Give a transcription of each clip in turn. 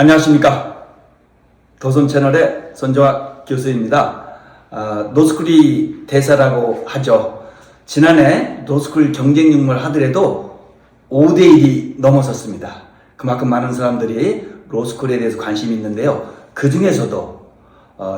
안녕하십니까. 도선채널의 손정학 교수입니다. 노스쿨이 대사라고 하죠. 지난해 노스쿨 경쟁률을 하더라도 5대1이 넘어섰습니다. 그만큼 많은 사람들이 로스쿨에 대해서 관심이 있는데요. 그 중에서도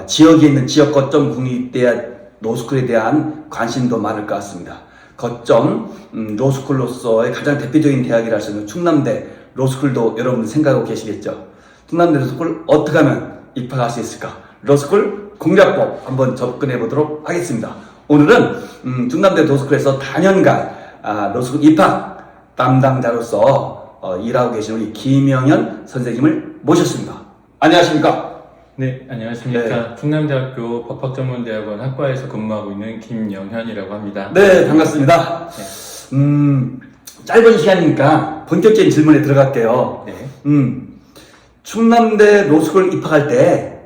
지역에 있는 지역 거점 국립대학 로스쿨에 대한 관심도 많을 것 같습니다. 거점 로스쿨로서의 가장 대표적인 대학이라 할 수 있는 충남대 로스쿨도 여러분 생각하고 계시겠죠. 충남대 로스쿨 어떻게 하면 입학할 수 있을까? 로스쿨 공략법 한번 접근해 보도록 하겠습니다. 오늘은 충남대 로스쿨에서 다년간 로스쿨 입학 담당자로서 일하고 계신 우리 김영현 선생님을 모셨습니다. 안녕하십니까? 네, 안녕하십니까. 네. 충남대학교 법학전문대학원 학과에서 근무하고 있는 김영현이라고 합니다. 네, 반갑습니다. 네. 짧은 시간이니까 본격적인 질문에 들어갈게요. 네. 충남대 로스쿨 입학할 때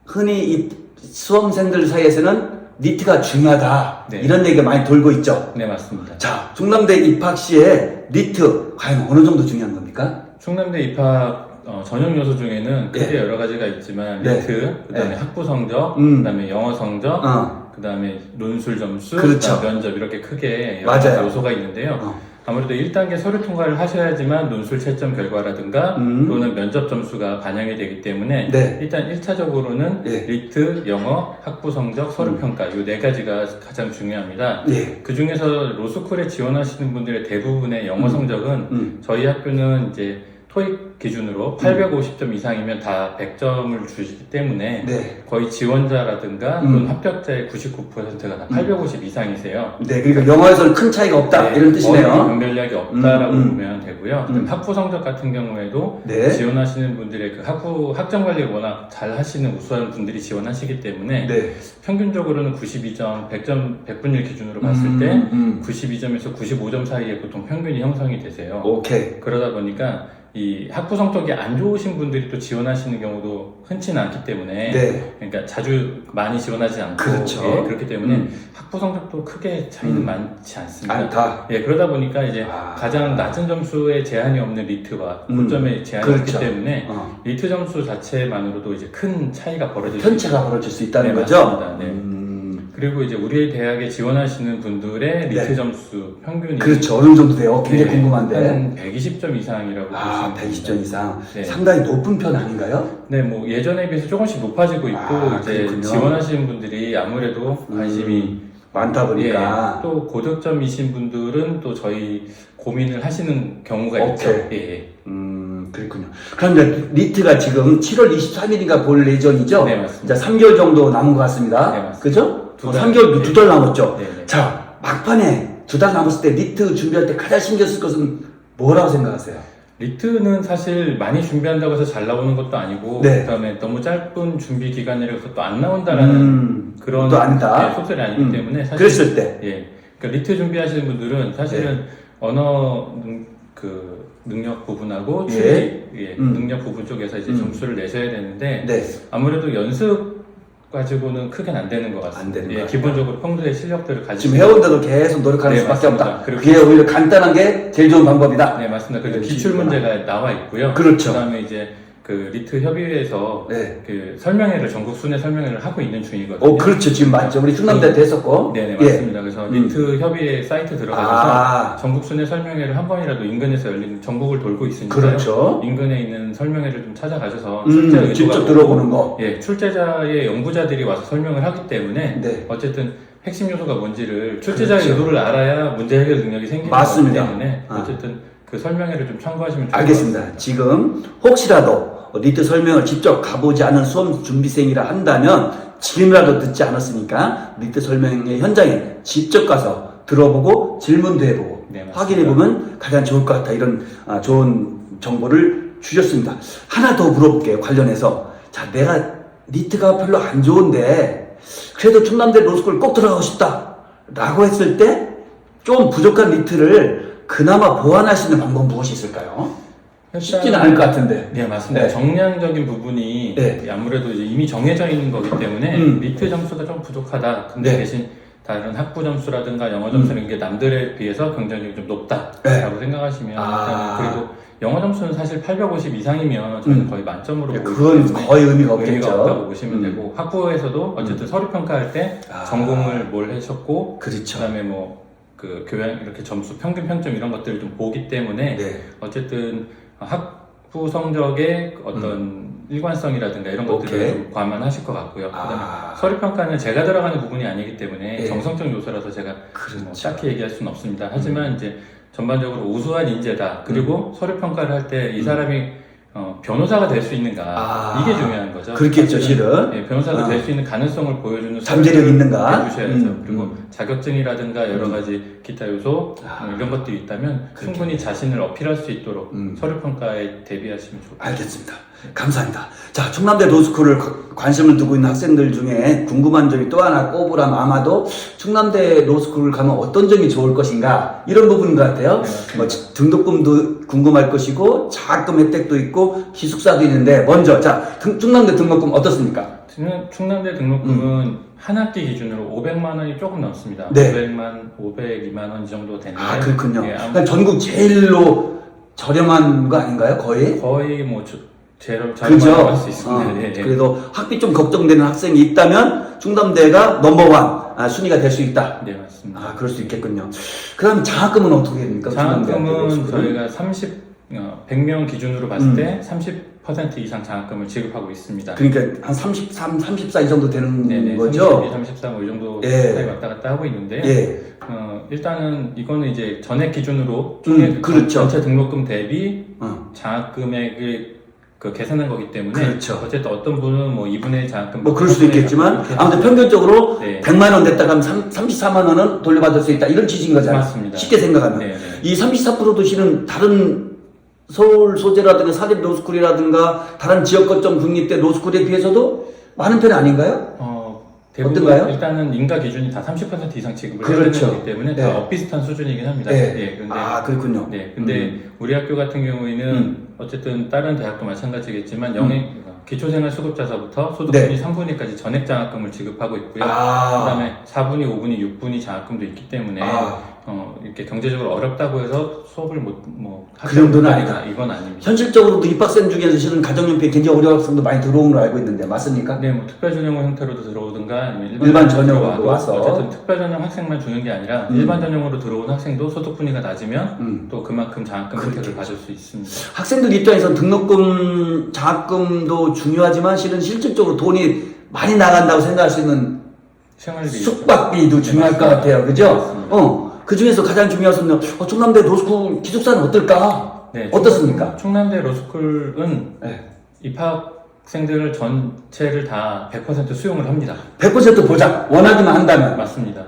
흔히 이 수험생들 사이에서는 니트가 중요하다. 네. 이런 얘기가 많이 돌고 있죠. 네, 맞습니다. 자, 충남대 입학 시에 니트 과연 어느 정도 중요한 겁니까? 충남대 입학 전형 요소 중에는 크게 네. 여러 가지가 있지만 네. 리트, 그다음에 네. 학부 성적, 그다음에 영어 성적, 그다음에 논술 점수, 그렇죠. 그다음에 면접 이렇게 크게 여러 맞아요. 가지 요소가 있는데요. 아무래도 1단계 서류 통과를 하셔야지만 논술 채점 결과라든가 또는 면접 점수가 반영이 되기 때문에 네. 일단 1차적으로는 네. 리트, 영어, 학부 성적, 서류 평가 이 네 가지가 가장 중요합니다. 예. 그 중에서 로스쿨에 지원하시는 분들의 대부분의 영어 성적은 저희 학교는 이제 토익 기준으로 850점 이상이면 다 100점을 주시기 때문에 네. 거의 지원자라든가 또는 합격자의 99%가 다 850 이상이세요. 네, 그러니까 영어에서는 큰 차이가 없다. 네, 이런 뜻이네요. 거의 변별력이 없다라고 음. 보면 되고요. 그다음 학부 성적 같은 경우에도 네. 지원하시는 분들의 그 학점 관리를 워낙 잘 하시는 우수한 분들이 지원하시기 때문에 네. 평균적으로는 92점, 100점, 100분율 기준으로 봤을 때 92점에서 95점 사이에 보통 평균이 형성이 되세요. 오케이. 그러다 보니까 이 학부 성적이 안 좋으신 분들이 또 지원하시는 경우도 흔치는 않기 때문에 네. 그러니까 자주 많이 지원하지 않고 그렇죠. 예, 그렇기 때문에 학부 성적도 크게 차이는 많지 않습니다. 않다. 예, 그러다 보니까 이제 아. 가장 낮은 점수에 제한이 없는 리트와 고점에 제한이 그렇죠. 없기 때문에 리트 점수 자체만으로도 이제 큰 차이가 벌어질 수 편차가 벌어질 수 있다는 네, 거죠? 맞습니다. 네. 그리고 이제 우리 대학에 지원하시는 분들의 리트 네. 점수 평균이 그렇죠. 어느 정도 돼요? 굉장히 궁금한데. 한 120점 이상이라고 보시면 120점 이상. 네. 상당히 높은 편 아닌가요? 네, 뭐 예전에 비해서 조금씩 높아지고 있고 이제 그렇군요. 지원하시는 분들이 아무래도 관심이 많다 보니까. 예, 또 고득점이신 분들은 또 저희 고민을 하시는 경우가 있죠. 오케이. 예, 예. 그렇군요. 그런데 리트가 지금 7월 23일인가 볼 예정이죠? 네, 맞습니다. 자, 3개월 정도 남은 것 같습니다. 네, 맞습니다. 그죠? 두 달. 3개월, 두 달 남았죠? 네, 네. 자, 막판에 2달 남았을 때 리트 준비할 때 가장 신경 쓸 것은 뭐라고 생각하세요? 리트는 사실 많이 준비한다고 해서 잘 나오는 것도 아니고 네. 그다음에 너무 짧은 준비 기간이라서 또 안 나온다라는 그런 또 아니다. 속설이 아니기 때문에 사실 그랬을 때. 예, 그러니까 리트 준비하시는 분들은 사실은 언어 능력 부분하고 예. 능력 부분 쪽에서 이제 점수를 내셔야 되는데 네. 아무래도 연습 가지고는 크게는 안 되는 것 같습니다. 안 되는 것 같아요. 기본적으로 평소에 실력들을 가지고 지금 해온데도 계속 노력하는 네, 수밖에 맞습니다. 없다. 그리고 그게 오히려 간단한 게 제일 좋은 방법이다. 네, 맞습니다. 그래서 네, 기출 문제가 나와 있고요. 그렇죠. 그다음에 이제 그 리트 협의회에서 네. 그 설명회를 전국 순회 설명회를 하고 있는 중이거든요. 그렇죠. 지금 맞죠. 우리 충남대도 했었고. 네네 예. 맞습니다. 그래서 리트 협의회 사이트 들어가셔서 전국 순회 설명회를 한 번이라도 인근에서 열리는 전국을 돌고 있으니까요. 그렇죠. 인근에 있는 설명회를 좀 찾아가셔서 출제 의도가 직접 뭐고, 들어보는 거. 예, 출제자의 연구자들이 와서 설명을 하기 때문에 네. 어쨌든 핵심 요소가 뭔지를 출제자의 그렇죠. 의도를 알아야 문제 해결 능력이 생기는 맞습니다. 거기 때문에 어쨌든 그 설명회를 좀 참고하시면 좋을 것 알겠습니다. 같습니다. 지금 혹시라도 리트 설명을 직접 가보지 않은 수험 준비생이라 한다면 지금이라도 듣지 않았으니까 리트 설명회 현장에 직접 가서 들어보고 질문도 해보고 네, 맞습니다. 확인해보면 가장 좋을 것 같다. 이런 좋은 정보를 주셨습니다. 하나 더 물어볼게요. 관련해서. 자, 내가 리트가 별로 안 좋은데 그래도 충남대 로스쿨 꼭 들어가고 싶다 라고 했을 때 좀 부족한 리트를 그나마 보완할 수 있는 방법 무엇이 있을까요? 쉽지는 않을 것 같은데. 네, 맞습니다. 네. 정량적인 부분이 네. 아무래도 이제 이미 정해져 있는 거기 때문에 리트 점수가 좀 부족하다. 근데 네. 대신 다른 학부 점수라든가 영어 점수는 게 남들에 비해서 경쟁력이 좀 높다라고 네. 생각하시면 아. 일단은 그리고 영어 점수는 사실 850 이상이면 저는 거의 만점으로 보기 그건 때문에 거의 의미가 없겠죠. 없다고 보시면 되고, 학부에서도 어쨌든 서류 평가할 때 전공을 뭘 하셨고, 그렇죠. 그다음에 뭐 그 교양 이렇게 점수 평균 평점 이런 것들을 좀 보기 때문에 네. 어쨌든 학부 성적의 어떤 일관성이라든가 이런 것들을 오케이. 좀 감안하실 것 같고요. 그다음에 아. 서류 평가는 제가 들어가는 부분이 아니기 때문에 네. 정성적 요소라서 제가 그렇죠. 뭐 딱히 얘기할 수는 없습니다. 하지만 이제 전반적으로 우수한 인재다. 그리고 서류 평가를 할 때 이 사람이 변호사가 될 수 있는가, 이게 중요한 거죠. 그렇겠죠, 실은. 네, 변호사가 될 수 있는 가능성을 보여주는 잠재력이 있는가? 해주셔야죠. 그리고 자격증이라든가 여러 가지 기타 요소 이런 것들이 있다면 그렇게. 충분히 자신을 어필할 수 있도록 서류 평가에 대비하시면 좋겠습니다. 알겠습니다. 감사합니다. 자, 충남대 로스쿨을 관심을 두고 있는 학생들 중에 궁금한 점이 또 하나 꼽으라면 아마도 충남대 로스쿨을 가면 어떤 점이 좋을 것인가 이런 부분인 것 같아요. 네, 뭐 등록금도 궁금할 것이고 장학금 혜택도 있고 기숙사도 있는데 먼저 자 충남대 등록금 어떻습니까? 충남대 등록금은 한 학기 기준으로 500만 원이 조금 넘습니다. 네. 502만 원 정도 되는데 아 그렇군요. 예, 그러니까 전국 제일로 저렴한 거 아닌가요? 거의? 거의 뭐 제로 그죠? 저렴하다고 할 수 있습니다. 네, 네. 그래도 학비 좀 걱정되는 학생이 있다면 충남대가 넘버원 순위가 될 수 있다. 네, 맞습니다. 아, 그럴 수 있겠군요. 그럼 장학금은 어떻게 됩니까? 장학금은 저희가 100명 기준으로 봤을 때 30% 이상 장학금을 지급하고 있습니다. 그러니까 한 33, 34 이 정도 되는 네네, 거죠? 32, 33, 뭐 이 정도 예. 사이 왔다 갔다 하고 있는데요. 예. 일단은 이거는 이제 전액 기준으로 그렇죠. 전체 등록금 대비 어. 장학금액을 계산한 거기 때문에 그렇죠. 어쨌든 어떤 분은 뭐 2분의 1 장학금 뭐 그럴 수도 있겠지만 아무튼 평균적으로 네. 100만 원 냈다가 하면 34만 원은 돌려받을 수 있다. 이런 취지인 거잖아요. 맞습니다. 쉽게 생각하면. 네, 네. 이 34%도 실은 다른 서울 소재라든가 사립 로스쿨이라든가 다른 지역 거점 국립대 로스쿨에 비해서도 많은 편이 아닌가요? 대부분 어떤가요? 일단은 인가 기준이 다 30% 이상 지급을 그렇죠. 해야 되기 때문에 네. 다 비슷한 수준이긴 합니다. 네. 네, 근데 아, 그렇군요. 네, 근데 우리 학교 같은 경우에는 어쨌든 다른 대학도 마찬가지겠지만 기초생활수급자서부터 소득분위 네. 3분위까지 전액 장학금을 지급하고 있고요. 아. 그다음에 4분위, 5분위, 6분위 장학금도 있기 때문에 이렇게 경제적으로 어렵다고 해서 수업을 그 정도는 아니다. 이건 아닙니다. 현실적으로도 입학생 중에서 실은 가정용品굉장히 어려운 학생도 많이 들어오는 걸 알고 있는데 맞습니까? 네, 뭐 특별전형 형태로도 들어오든가 아니면 일반 전형으로 들어와도 와서. 어쨌든 특별전형 학생만 주는 게 아니라 일반 전형으로 들어온 학생도 소득 분위가 낮으면 또 그만큼 장학금 혜택을 받을 수 있습니다. 학생들 입장에서 등록금, 장학금도 중요하지만 실은 실질적으로 돈이 많이 나간다고 생각할 수 있는 생활비, 숙박비도 중요할 것 맞습니다. 같아요. 그죠? 맞습니다. 그 중에서 가장 중요한 것은 충남대 로스쿨 기숙사는 어떨까? 네, 어떻습니까? 충남대 로스쿨은 네. 입학생들 전체를 다 100% 수용을 합니다. 100% 보장, 원하기만 한다면. 맞습니다.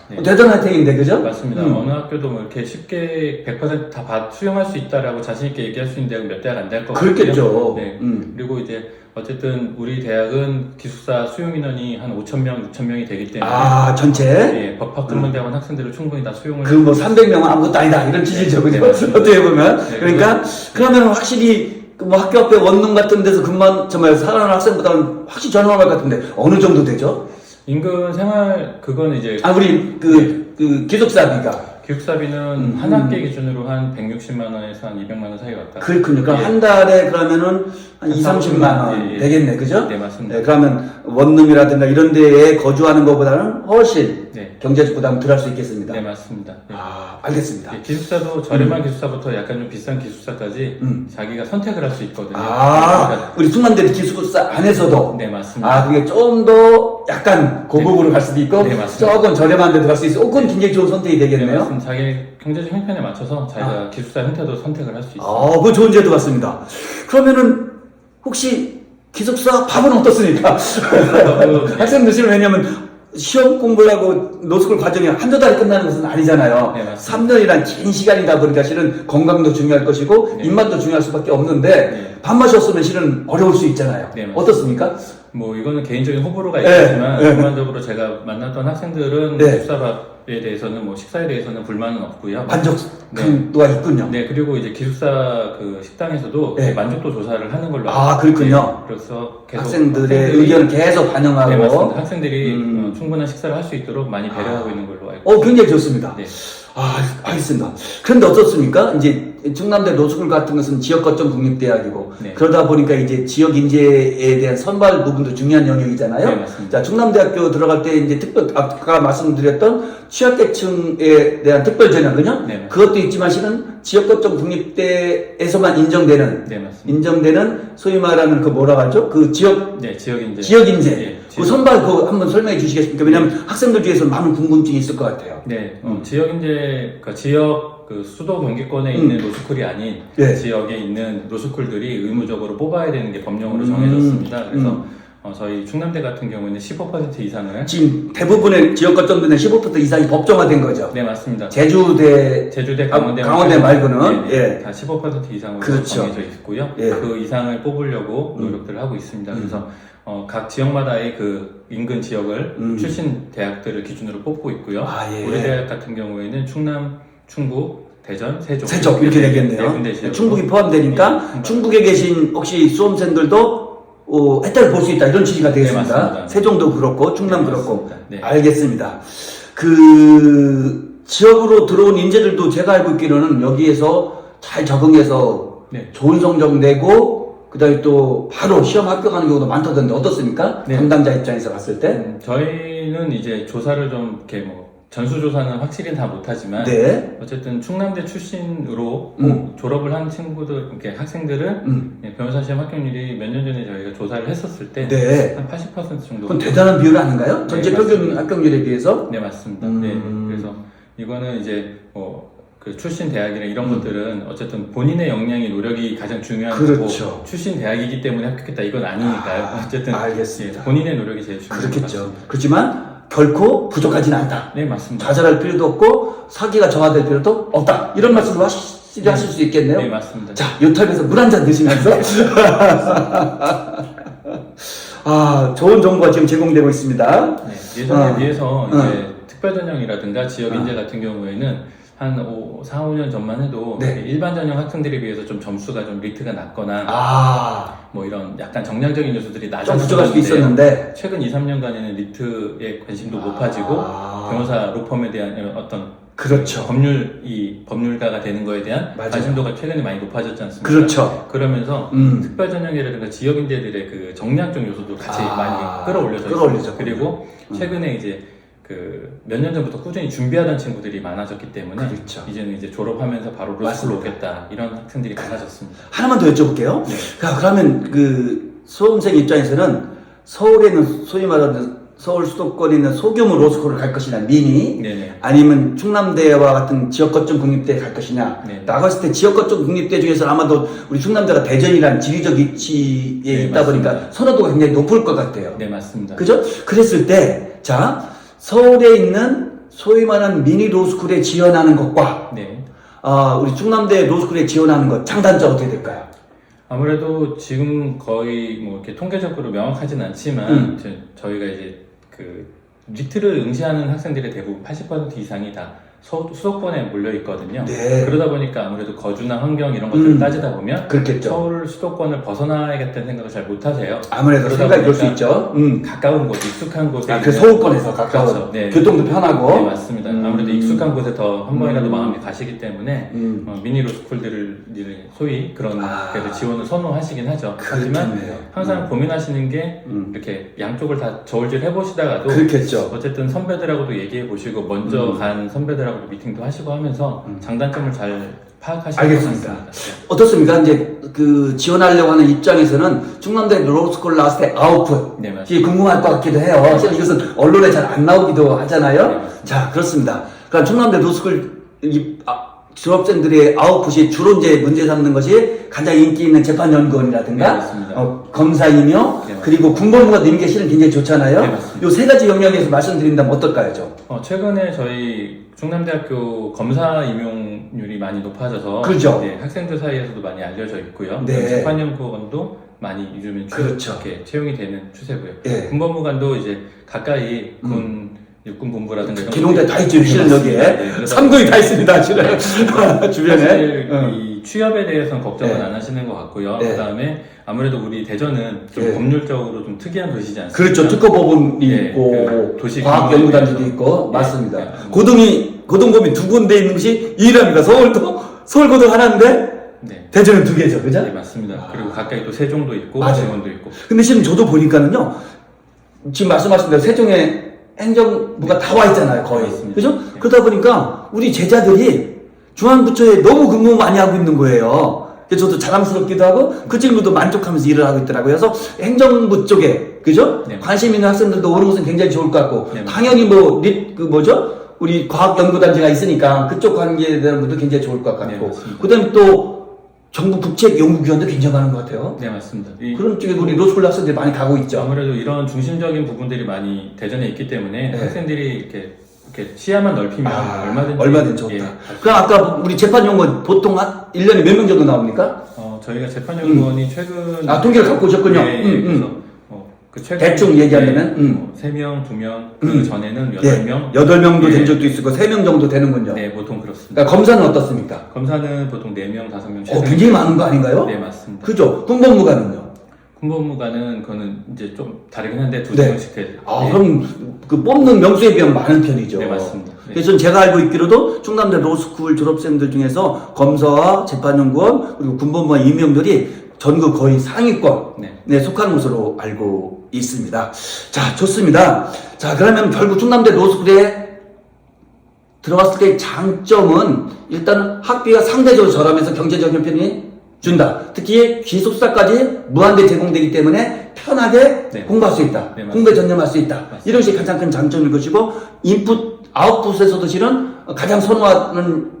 네. 대단한 혜택인데, 그죠? 맞습니다. 어느 학교도 뭐 이렇게 쉽게 100%다 수용할 수 있다라고 자신있게 얘기할 수 있는 대학은 몇 대학 안 될 것 같아요. 그렇겠죠. 네. 그리고 이제 어쨌든 우리 대학은 기숙사 수용 인원이 한 5,000명, 6,000명이 되기 때문에 전체? 예, 법학전문대학원 학생들을 충분히 다 수용을 그 뭐 300명은 아무것도 아니다. 이런 취지죠. 그죠? 네, 맞습니다. 어떻게 보면. 네, 그러니까, 그러면 확실히 뭐 학교 앞에 원룸 같은 데서 근무한, 살아가는 학생보다는 확실히 저렴할 것 같은데, 어느 정도 되죠? 인근 생활 그건 이제 우리 기숙사비가. 기숙사비는 한 학기 기준으로 한 160만 원에서 한 200만 원 사이 왔다. 그렇군요. 그럼 예. 한 달에 그러면은 한 2, 30만 원 예, 예. 되겠네. 그죠? 네, 맞습니다. 네, 그러면 원룸이라든가 이런 데에 거주하는 것보다는 훨씬 네. 경제적 부담 덜 할 수 있겠습니다. 네, 맞습니다. 네. 알겠습니다. 예, 기숙사도 저렴한 기숙사부터 약간 좀 비싼 기숙사까지 자기가 선택을 할 수 있거든요. 우리 충남대 기숙사 안에서도. 네, 맞습니다. 그게 좀 더 약간 고급으로 갈 수도 있고, 네, 맞습니다. 조금 저렴한 데도 갈 수 있어. 그건 굉장히 좋은 선택이 네, 되겠네요. 맞습니다. 자기 경제적 형편에 맞춰서 자기가 기숙사 형태도 선택을 할 수 있습니다. 그거 좋은 제도 같습니다. 그러면은, 혹시 기숙사 밥은 어떻습니까? 학생들 실은 왜냐면, 시험 공부를 하고 노스쿨 과정이 한두 달에 끝나는 것은 아니잖아요. 네, 3년이란 긴 시간이다 보니까 실은 건강도 중요할 것이고, 네. 입맛도 중요할 수밖에 없는데, 네. 밥맛이 없으면 실은 어려울 수 있잖아요. 네, 맞습니다. 어떻습과 뭐 이거는 개인적인 호불호가 네, 있겠지만 네. 전반적으로 제가 만났던 학생들은 네. 기숙사밥에 대해서는 뭐 식사에 대해서는 불만은 없고요. 만족도가 있군요. 네, 그리고 이제 기숙사 그 식당에서도 네. 만족도 조사를 하는 걸로 알고 그렇군요. 있어요. 그래서 계속 학생들의 의견을 계속 반영하고. 네, 맞습니다. 학생들이 충분한 식사를 할 수 있도록 많이 배려하고 있는 걸로 알고 있습니다. 굉장히 좋습니다. 네. 알겠습니다. 그런데 어떻습니까? 이제 충남대 로스쿨 같은 것은 지역 거점 국립대학이고 네. 그러다 보니까 이제 지역 인재에 대한 선발 부분도 중요한 영역이잖아요. 네, 맞습니다. 자, 충남대학교 들어갈 때 이제 아까 말씀드렸던 취약계층에 대한 특별 전형은요. 네, 그것도 있지만 실은 지역 거점 국립대에서만 인정되는 네, 맞습니다. 인정되는 소위 말하는 그 뭐라 하죠? 그 지역 네, 지역 인재. 지역 인재. 네, 그 선발 그거 한번 설명해 주시겠습니까? 왜냐하면 학생들 중에서 많은 궁금증이 있을 것 같아요. 네, 지역 인재, 그러니까 지역 그 수도 경기권에 있는 로스쿨이 아닌 네. 지역에 있는 로스쿨들이 의무적으로 뽑아야 되는 게 법령으로 정해졌습니다. 그래서 저희 충남대 같은 경우에는 15% 이상을 지금 대부분의 지역 거점들은 15% 이상이 법정화된 거죠. 네, 맞습니다. 제주대, 강원대, 강원대 말고는 네, 예. 다 15% 이상으로 그렇죠. 정해져 있고요. 예. 그 이상을 뽑으려고 노력들을 하고 있습니다. 그래서 각 지역마다의 그 인근 지역을 출신 대학들을 기준으로 뽑고 있고요. 예. 우리 대학 같은 경우에는 충남, 충북, 대전, 세종 이렇게 되겠네요. 네 군데 지역으로. 충북이 포함되니까 네, 충북에 계신 혹시 수험생들도 혜택을 볼 수 있다 이런 취지가 되겠습니다. 네, 맞습니다. 세종도 그렇고 충남 네, 그렇고 맞습니다. 네. 알겠습니다. 그 지역으로 들어온 인재들도 제가 알고 있기로는 여기에서 잘 적응해서 네. 좋은 성적 내고 그다음에 또 바로 시험 합격하는 경우도 많다던데 어떻습니까? 네. 담당자 입장에서 봤을 때. 저희는 이제 조사를 좀 이렇게 뭐 전수조사는 확실히 다 못하지만 네. 어쨌든 충남대 출신으로 음. 졸업을 한 친구들, 이렇게 학생들은 예, 변호사 시험 합격률이 몇 년 전에 저희가 조사를 했었을 때 네. 한 80% 정도. 그건 대단한 비율 아닌가요? 전체 네, 평균 맞습니다. 합격률에 비해서? 네, 맞습니다. 네, 그래서 이거는 이제 그 출신 대학이나 이런 것들은 어쨌든 본인의 역량이 노력이 가장 중요한 그렇죠. 거고 출신 대학이기 때문에 합격했다 이건 아니니까요. 어쨌든 알겠습니다. 예, 본인의 노력이 제일 중요한 것 그렇겠죠. 같습니다. 그렇지만 결코 부족하지는 않다. 네, 맞습니다. 좌절할 필요도 없고 사기가 저하될 필요도 없다. 이런 말씀을 하실 수 있겠네요. 네, 맞습니다. 자, 요 탑에서 물 한 잔 드시면서 좋은 정보가 지금 제공되고 있습니다. 네, 예전에 비해서 이제 어. 특별 전형이라든가 지역 인재 같은 경우에는 한 4, 5년 전만 해도 네. 일반 전형 학생들에 비해서 좀 점수가 좀 리트가 낮거나 뭐 이런 약간 정량적인 요소들이 좀 낮아서 부족할 수 있었는데 최근 2, 3년간에는 리트의 관심도 높아지고 변호사 로펌에 대한 어떤 그렇죠. 법률가가 되는 거에 대한 맞아요. 관심도가 최근에 많이 높아졌지 않습니까? 그렇죠. 그러면서 특별 전형이라든가 지역 인재들의 그 정량적 요소도 같이 많이 끌어올려져 끌어올리죠. 있습니다. 그리고 최근에 이제 그 몇 년 전부터 꾸준히 준비하던 친구들이 많아졌기 때문에 그렇죠. 이제는 이제 졸업하면서 바로 로스쿨로 맞습니다. 오겠다 이런 학생들이 많아졌습니다. 하나만 더 여쭤볼게요. 네. 그러면 그 수험생 입장에서는 서울에는 소위 말하는 서울 수도권에 있는 소규모 로스쿨을 갈 것이냐 미니 네네. 아니면 충남대와 같은 지역 거점 국립대에 갈 것이냐 네. 나갔을 때 지역 거점 국립대 중에서는 아마도 우리 충남대가 대전이라는 지리적 위치에 네, 있다 보니까 맞습니다. 선호도가 굉장히 높을 것 같아요. 네, 맞습니다. 그죠? 그랬을 때, 자, 서울에 있는 소위 말하는 미니 로스쿨에 지원하는 것과, 네. 우리 충남대 로스쿨에 지원하는 것, 장단점 어떻게 될까요? 아무래도 지금 거의 뭐 이렇게 통계적으로 명확하진 않지만 저희가 이제 그 리트를 응시하는 학생들의 대부분 80% 이상이 다 수도권에 몰려 있거든요. 네. 그러다 보니까 아무래도 거주나 환경 이런 것들을 따지다 보면 그렇겠죠. 서울 수도권을 벗어나야겠다는 생각을 잘 못하세요. 아무래도 그러다 생각이 그럴 수 보니까 있죠. 가까운 곳, 익숙한 곳에 그 있는- 서울권에서 가까운, 그렇죠. 네. 교통도 편하고. 네, 맞습니다. 아무래도 익숙한 곳에 더 한 번이라도 마음이 가시기 때문에 미니 로스쿨들을 소위 그런 그래도 지원을 선호하시긴 하죠. 하지만 그렇겠네요. 항상 고민하시는 게 이렇게 양쪽을 다 저울질 해보시다가도 그렇겠죠. 어쨌든 선배들하고도 얘기해 보시고 먼저 간 선배들하고도 미팅도 하시고 하면서 장단점을 잘 파악하시는 알겠습니다. 것 같습니다. 어떻습니까? 이제 그 지원하려고 하는 입장에서는 충남대 로스쿨 나왔을 때 아웃풋. 네, 맞습니다. 이게 궁금할 것 같기도 해요. 사실 이것은 언론에 잘 안 나오기도 하잖아요. 네, 맞습니다. 자, 그렇습니다. 그러니까 충남대 로스쿨 졸업생들의 아웃풋이 주로 이제 문제 삼는 것이 가장 인기 있는 재판연구원이라든가 네, 맞습니다. 검사이며 네, 맞습니다. 그리고 군법무가 넣는 게 실은 굉장히 좋잖아요. 네, 맞습니다. 요 세 가지 영역에서 말씀드린다면 어떨까요, 좀? 최근에 저희 충남대학교 검사 임용률이 많이 높아져서 그렇죠. 네, 학생들 사이에서도 많이 알려져 있고요. 네. 재판연구원도 많이 요즘엔 그렇죠. 이렇게 채용이 되는 추세고요. 예. 군법무관도 이제 가까이 육군 본부라든가 이런 기농대 것들이 다 있죠, 실은 네, 여기에. 맞습니다. 네, 그러다 삼동이 다 있습니다, 실은. 주변에. 사실 이 취업에 대해서는 걱정은 네. 안 하시는 것 같고요. 네. 그다음에 아무래도 우리 대전은 좀 네. 법률적으로 좀 특이한 도시지 않습니까? 그렇죠. 특허법원이 네, 있고, 그 도시 과학연구단지도 규모에 있고, 네, 맞습니다. 네. 고등고민 두 군데 있는 것이 유일합니다. 서울고등 하나인데 네. 대전은 두 개죠, 그죠? 네, 맞습니다. 그리고 가까이 또 세종도 있고 맞아요. 강원도 있고. 근데 지금 저도 보니까는요, 지금 말씀하신 대로 세종에 행정부가 다 와 있잖아요, 거의. 맞습니다. 그죠? 네. 그러다 보니까 우리 제자들이 중앙부처에 너무 근무 많이 하고 있는 거예요. 그래서 저도 자랑스럽기도 하고 그 친구도 만족하면서 일을 하고 있더라고요. 그래서 행정부 쪽에, 그죠? 네. 관심 있는 학생들도 오는 것은 굉장히 좋을 것 같고, 네, 당연히 우리 과학연구단지가 있으니까 그쪽 관계에 대한 분도 굉장히 좋을 것 네, 같고, 맞습니다. 그 다음에 또 정부 국책연구기관도 굉장히 많은 것 같아요. 네, 맞습니다. 그런 쪽에 우리 로스쿨 학생들이 많이 가고 있죠. 아무래도 이런 중심적인 부분들이 많이 대전에 있기 때문에 네. 학생들이 이렇게 시야만 넓히면 얼마든지 좋다. 예, 그럼 아까 우리 재판연구원 보통 한 1년에 몇 명 정도 나옵니까? 저희가 재판연구원이 최근 통계를 갖고 오셨군요. 그래서 그 최근 대충 얘기하면은 3명, 2명, 그 전에는 8명, 8명도 예. 된 적도 있고 3명 정도 되는군요. 네, 보통 그렇습니다. 그러니까 검사는 어떻습니까? 검사는 보통 4명, 5명 굉장히 많은 거 아닌가요? 네, 맞습니다. 그죠? 군법무관은요? 군법무관은 그거는 이제 좀 다르긴 한데 두 네. 명씩 되죠. 그럼 그 뽑는 명수에 비하면 많은 편이죠. 네, 맞습니다. 네. 그래서 제가 알고 있기로도 충남대 로스쿨 졸업생들 중에서 검사와 재판연구원 그리고 군법무관 임명들이 전국 거의 상위권에 네. 속하는 것으로 알고 있습니다. 자, 좋습니다. 자, 그러면 결국 충남대 로스쿨에 들어갔을 때의 장점은 일단 학비가 상대적으로 저렴해서 경제적 형편이 준다. 특히 기숙사까지 무한대 제공되기 때문에 편하게 네. 공부할 수 있다. 네, 맞습니다. 공부에 전념할 수 있다. 맞습니다. 이런 것이 가장 큰 장점일 것이고 인풋, 아웃풋에서도 실은 가장 선호하는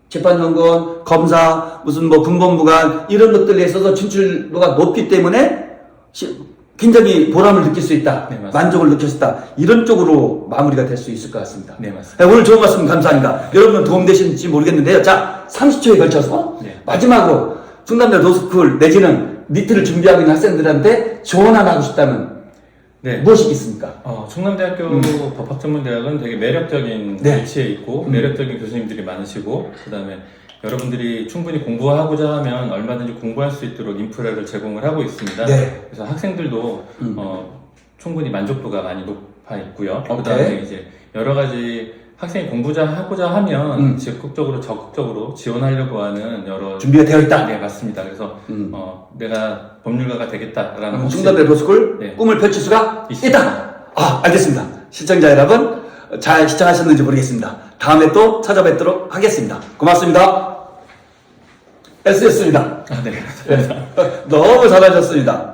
재판연구원, 검사, 무슨 군법무관 이런 것들에 있어서 진출도가 높기 때문에 굉장히 보람을 느낄 수 있다. 네, 맞습니다. 만족을 느낄 수 있다. 이런 쪽으로 마무리가 될 수 있을 것 같습니다. 네, 맞습니다. 네, 오늘 좋은 말씀 감사합니다. 여러분 도움되시는지 모르겠는데요. 자, 30초에 걸쳐서 네. 마지막으로 충남대 로스쿨 내지는 니트를 준비하고 있는 학생들한테 조언 하나 하고 싶다면 네. 무엇이 있습니까? 충남대학교 법학전문대학은 되게 매력적인 네. 위치에 있고 매력적인 교수님들이 많으시고 그다음에 여러분들이 충분히 공부하고자 하면 얼마든지 공부할 수 있도록 인프라를 제공을 하고 있습니다. 네. 그래서 학생들도 충분히 만족도가 많이 높아 있고요. 오케이. 그다음에 이제 여러 가지 학생이 공부하고자 하면 적극적으로 지원하려고 하는 여러 준비가 되어 있다. 네, 맞습니다. 그래서 내가 법률가가 되겠다라는 충남대 로스쿨 네. 꿈을 펼칠 수가 있습니다. 있다. 알겠습니다. 시청자 여러분 잘 시청하셨는지 모르겠습니다. 다음에 또 찾아뵙도록 하겠습니다. 고맙습니다. SS입니다. 네. 너무 잘하셨습니다.